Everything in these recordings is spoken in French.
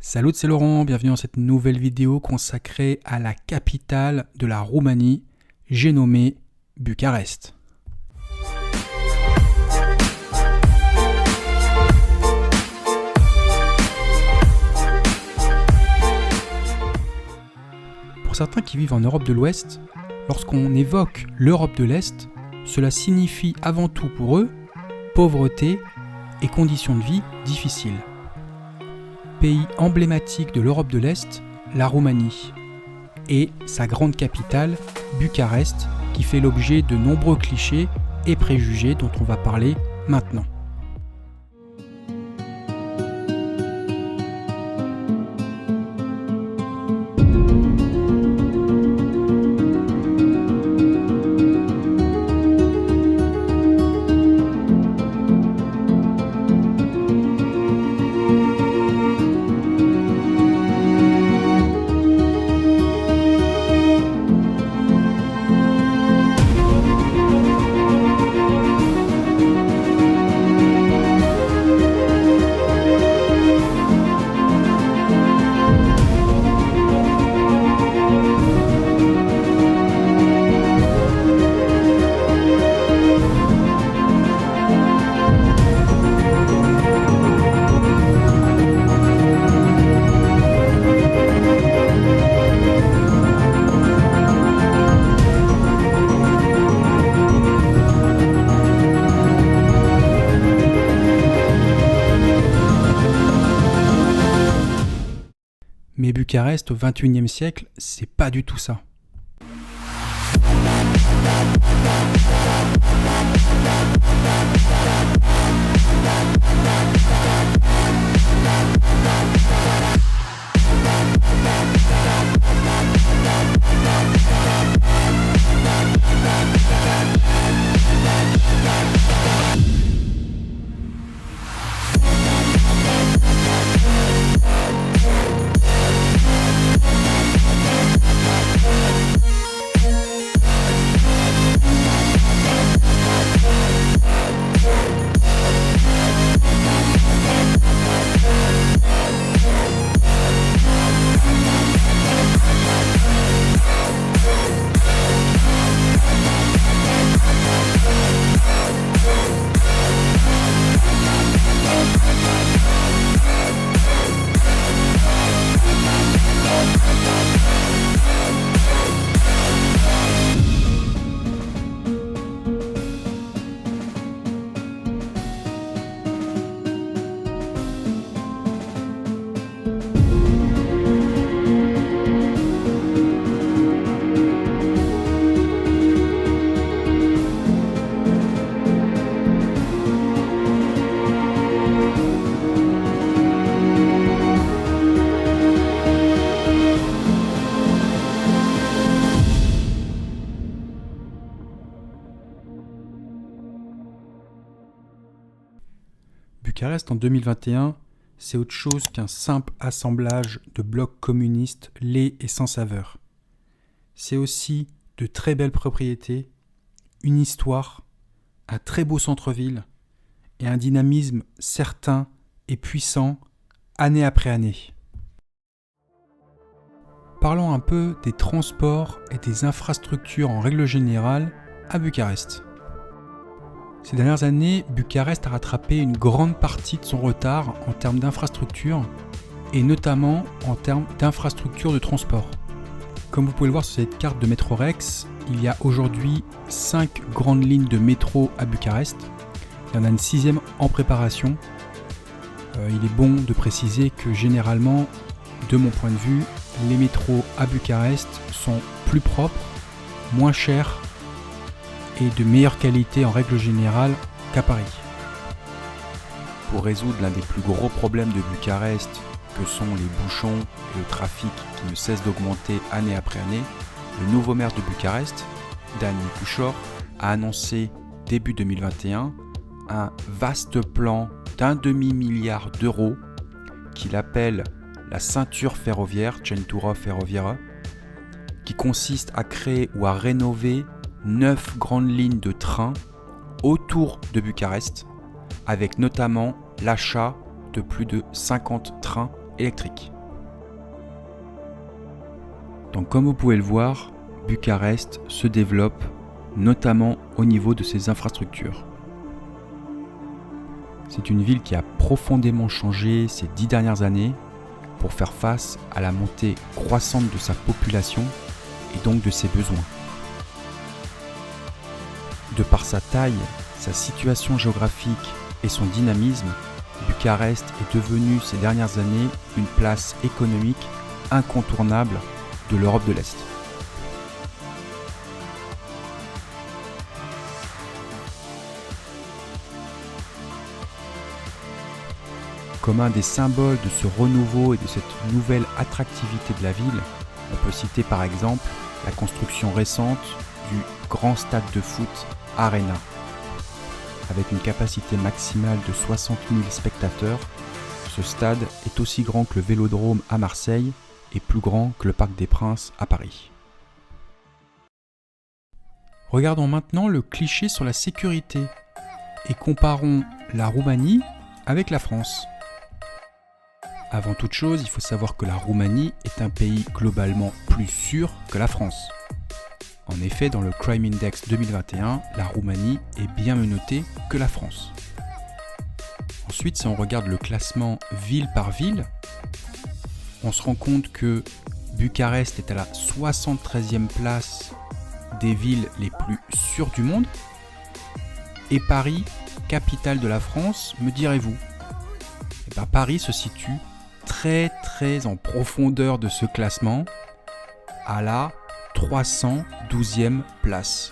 Salut, c'est Laurent, bienvenue dans cette nouvelle vidéo consacrée à la capitale de la Roumanie, j'ai nommé Bucarest. Pour certains qui vivent en Europe de l'Ouest, lorsqu'on évoque l'Europe de l'Est, cela signifie avant tout pour eux pauvreté et conditions de vie difficiles. Pays emblématique de l'Europe de l'Est, la Roumanie, et sa grande capitale, Bucarest, qui fait l'objet de nombreux clichés et préjugés dont on va parler maintenant. Mais Bucarest au XXIe siècle, c'est pas du tout ça. Bucarest en 2021, c'est autre chose qu'un simple assemblage de blocs communistes laids et sans saveur. C'est aussi de très belles propriétés, une histoire, un très beau centre-ville et un dynamisme certain et puissant année après année. Parlons un peu des transports et des infrastructures en règle générale à Bucarest. Ces dernières années, Bucarest a rattrapé une grande partie de son retard en termes d'infrastructures et notamment en termes d'infrastructures de transport. Comme vous pouvez le voir sur cette carte de Metrorex, il y a aujourd'hui 5 grandes lignes de métro à Bucarest. Il y en a une 6e en préparation. Il est bon de préciser que généralement, de mon point de vue, les métros à Bucarest sont plus propres, moins chers et de meilleure qualité en règle générale qu'à Paris. Pour résoudre l'un des plus gros problèmes de Bucarest, que sont les bouchons et le trafic qui ne cesse d'augmenter année après année, le nouveau maire de Bucarest, Dan Mikușor, a annoncé début 2021 un vaste plan d'1 demi-milliard d'euros qu'il appelle la ceinture ferroviaire, Centura Ferroviară, qui consiste à créer ou à rénover 9 grandes lignes de train autour de Bucarest, avec notamment l'achat de plus de 50 trains électrique. Donc comme vous pouvez le voir, Bucarest se développe notamment au niveau de ses infrastructures. C'est une ville qui a profondément changé ces 10 dernières années pour faire face à la montée croissante de sa population et donc de ses besoins. De par sa taille, sa situation géographique et son dynamisme, Bucarest est devenue ces dernières années une place économique incontournable de l'Europe de l'Est. Comme un des symboles de ce renouveau et de cette nouvelle attractivité de la ville, on peut citer par exemple la construction récente du grand stade de foot Arena. Avec une capacité maximale de 60 000 spectateurs, ce stade est aussi grand que le Vélodrome à Marseille et plus grand que le Parc des Princes à Paris. Regardons maintenant le cliché sur la sécurité et comparons la Roumanie avec la France. Avant toute chose, il faut savoir que la Roumanie est un pays globalement plus sûr que la France. En effet, dans le Crime Index 2021, la Roumanie est bien mieux notée que la France. Ensuite, si on regarde le classement ville par ville, on se rend compte que Bucarest est à la 73e place des villes les plus sûres du monde. Et Paris, capitale de la France, me direz-vous ? Eh bien, Paris se situe très en profondeur de ce classement, à la 312e place.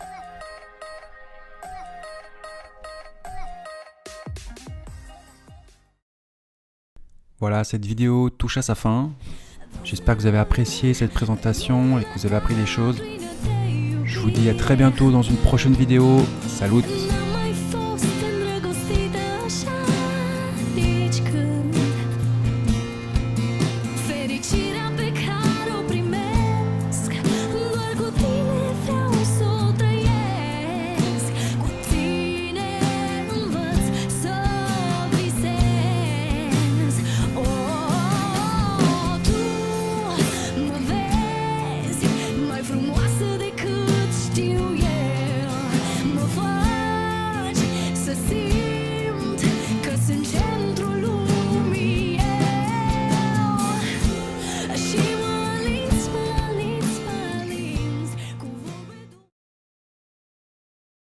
Voilà, cette vidéo touche à sa fin. J'espère que vous avez apprécié cette présentation et que vous avez appris des choses. Je vous dis à très bientôt dans une prochaine vidéo. Salut! Frumoasă decât știu eu, mă faci să simt